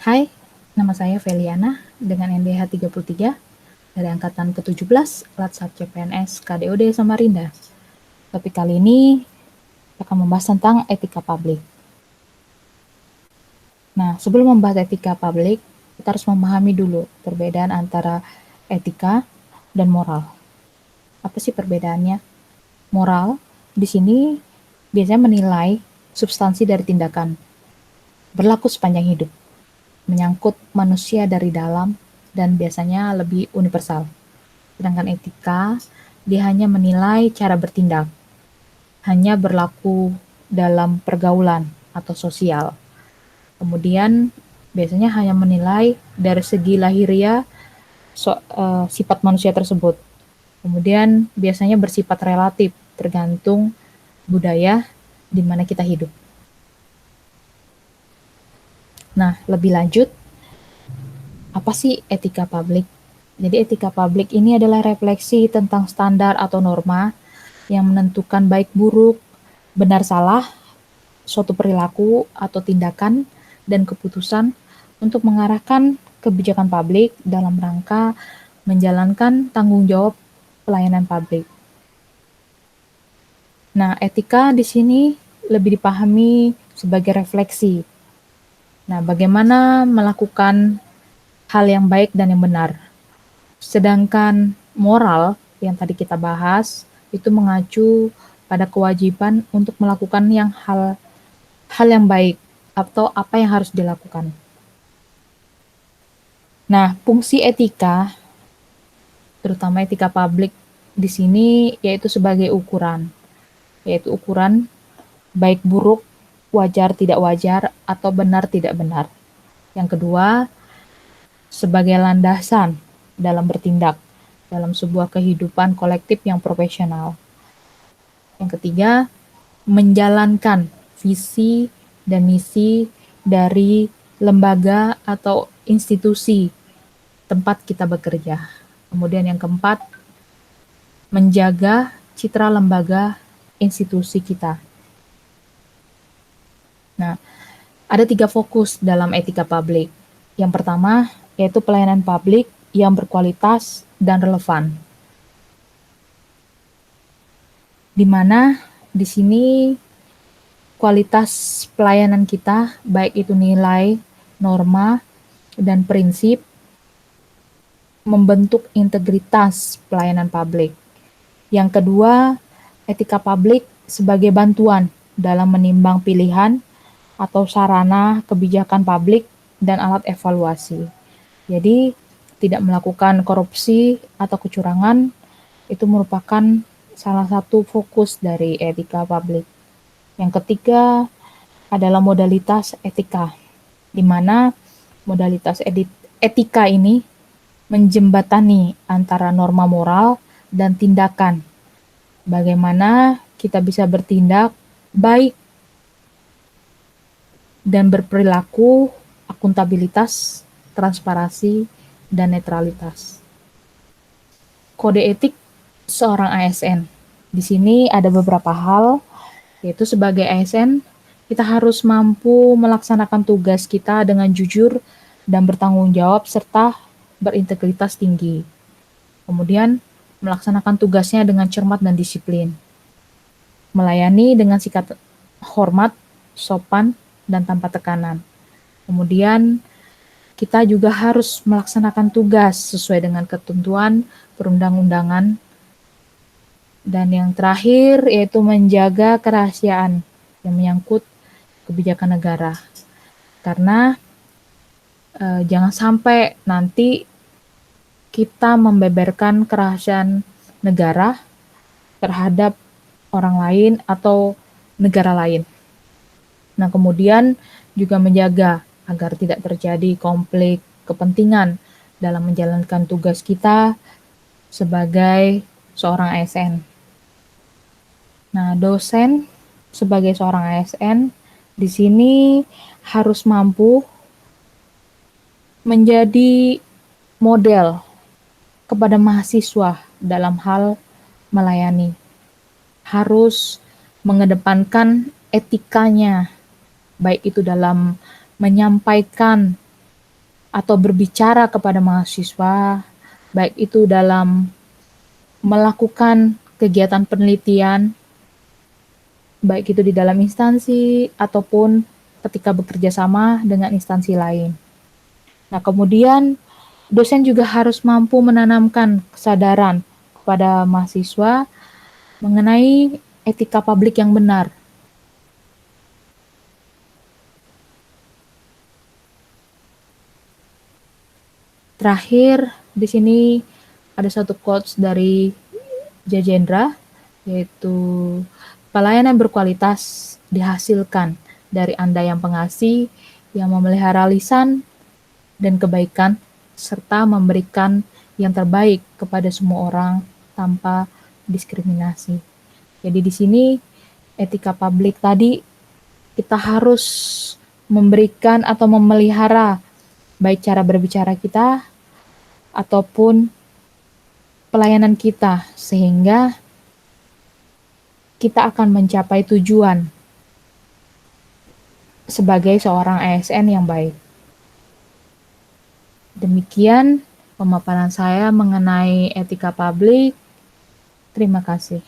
Hai, nama saya Feliana dengan NDH 33 dari angkatan ke-17 Latsat CPNS KDOD Samarinda. Topik kali ini akan membahas tentang etika publik. Nah, sebelum membahas etika publik, kita harus memahami dulu perbedaan antara etika dan moral. Apa sih perbedaannya? Moral di sini biasanya menilai substansi dari tindakan, berlaku sepanjang hidup, menyangkut manusia dari dalam, dan biasanya lebih universal. Sedangkan etika, dia hanya menilai cara bertindak, hanya berlaku dalam pergaulan atau sosial. Kemudian biasanya hanya menilai dari segi lahiriah sifat manusia tersebut. Kemudian biasanya bersifat relatif, tergantung budaya di mana kita hidup. Nah, lebih lanjut, apa sih etika publik? Jadi etika publik ini adalah refleksi tentang standar atau norma yang menentukan baik buruk, benar salah, suatu perilaku atau tindakan dan keputusan untuk mengarahkan kebijakan publik dalam rangka menjalankan tanggung jawab pelayanan publik. Nah, etika di sini lebih dipahami sebagai refleksi. Nah, bagaimana melakukan hal yang baik dan yang benar. Sedangkan moral yang tadi kita bahas itu mengacu pada kewajiban untuk melakukan hal yang baik atau apa yang harus dilakukan. Nah, fungsi etika, terutama etika publik di sini yaitu sebagai ukuran, yaitu ukuran baik buruk, wajar tidak wajar, atau benar tidak benar. Yang kedua, sebagai landasan dalam bertindak dalam sebuah kehidupan kolektif yang profesional. Yang ketiga, menjalankan visi dan misi dari lembaga atau institusi tempat kita bekerja. Kemudian yang keempat, menjaga citra lembaga institusi kita. Nah, ada 3 fokus dalam etika publik. Yang pertama, yaitu pelayanan publik yang berkualitas dan relevan. Di mana di sini kualitas pelayanan kita, baik itu nilai, norma, dan prinsip, membentuk integritas pelayanan publik. Yang kedua, etika publik sebagai bantuan dalam menimbang pilihan atau sarana kebijakan publik dan alat evaluasi. Jadi, tidak melakukan korupsi atau kecurangan itu merupakan salah satu fokus dari etika publik. Yang ketiga adalah modalitas etika, di mana modalitas etika ini menjembatani antara norma moral dan tindakan. Bagaimana kita bisa bertindak baik dan berperilaku akuntabilitas, transparansi, dan netralitas. Kode etik seorang ASN. Di sini ada beberapa hal, yaitu sebagai ASN, kita harus mampu melaksanakan tugas kita dengan jujur dan bertanggung jawab serta berintegritas tinggi. Kemudian, melaksanakan tugasnya dengan cermat dan disiplin. Melayani dengan sikap hormat, sopan, dan tanpa tekanan. Kemudian, kita juga harus melaksanakan tugas sesuai dengan ketentuan perundang-undangan. Dan yang terakhir yaitu menjaga kerahasiaan yang menyangkut kebijakan negara. Karena jangan sampai nanti kita membeberkan kerahasiaan negara terhadap orang lain atau negara lain. Nah, kemudian juga menjaga agar tidak terjadi konflik kepentingan dalam menjalankan tugas kita sebagai seorang ASN. Nah, dosen sebagai seorang ASN di sini harus mampu menjadi model kepada mahasiswa dalam hal melayani. Harus mengedepankan etikanya, baik itu dalam menyampaikan atau berbicara kepada mahasiswa, baik itu dalam melakukan kegiatan penelitian, baik itu di dalam instansi ataupun ketika bekerja sama dengan instansi lain. Nah, kemudian dosen juga harus mampu menanamkan kesadaran kepada mahasiswa mengenai etika publik yang benar. Terakhir, di sini ada satu quotes dari Jajendra, yaitu pelayanan berkualitas dihasilkan dari Anda yang pengasih, yang memelihara lisan dan kebaikan, serta memberikan yang terbaik kepada semua orang tanpa diskriminasi. Jadi di sini etika publik tadi kita harus memberikan atau memelihara baik cara berbicara kita ataupun pelayanan kita sehingga kita akan mencapai tujuan sebagai seorang ASN yang baik. Demikian pemaparan saya mengenai etika publik. Terima kasih.